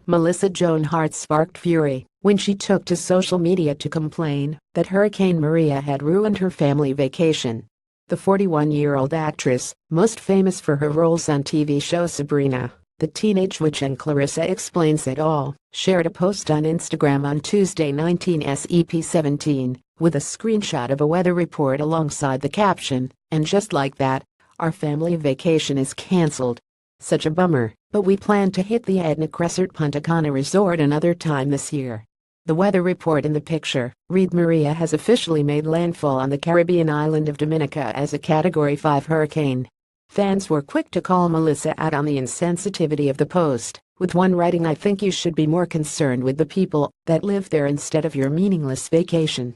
Melissa Joan Hart sparked fury when she took to social media to complain that Hurricane Maria had ruined her family vacation. The 41-year-old actress, most famous for her roles on TV show Sabrina, the Teenage Witch and Clarissa Explains It All, shared a post on Instagram on Tuesday 19 Sep 17 with a screenshot of a weather report alongside the caption, "And just like that, our family vacation is cancelled. Such a bummer, but we plan to hit the Etna Crescent Punta Cana resort another time this year." The weather report in the picture read Maria has officially made landfall on the Caribbean island of Dominica as a Category 5 hurricane. Fans were quick to call Melissa out on the insensitivity of the post, with one writing, "I think you should be more concerned with the people that live there instead of your meaningless vacation."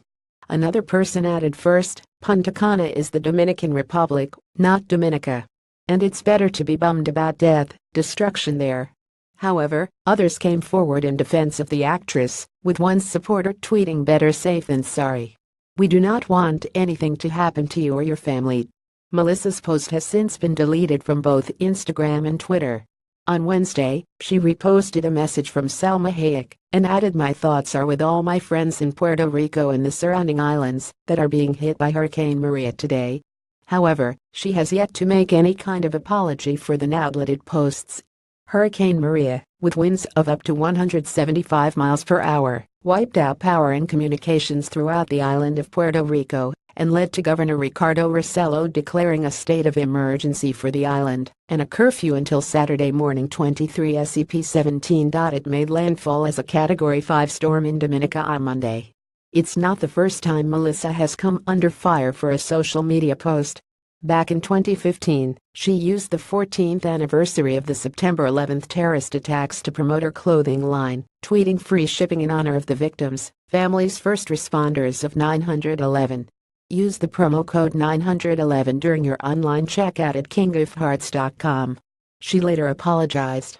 Another person added, "First, Punta Cana is the Dominican Republic, not Dominica. And it's better to be bummed about death, destruction there." However, others came forward in defense of the actress, with one supporter tweeting, "Better safe than sorry. We do not want anything to happen to you or your family." Melissa's post has since been deleted from both Instagram and Twitter. On Wednesday, she reposted a message from Salma Hayek and added, "My thoughts are with all my friends in Puerto Rico and the surrounding islands that are being hit by Hurricane Maria today." However, she has yet to make any kind of apology for the now deleted posts. Hurricane Maria, with winds of up to 175 miles per hour, wiped out power and communications throughout the island of Puerto Rico and led to Governor Ricardo Rossello declaring a state of emergency for the island and a curfew until Saturday morning 23 Sep 17. It made landfall as a Category 5 storm in Dominica on Monday. It's not the first time Melissa has come under fire for a social media post. Back in 2015, she used the 14th anniversary of the September 11th terrorist attacks to promote her clothing line, tweeting free shipping in honor of the victims, families, first responders of 911. Use the promo code 911 during your online checkout at kingofhearts.com. She later apologized.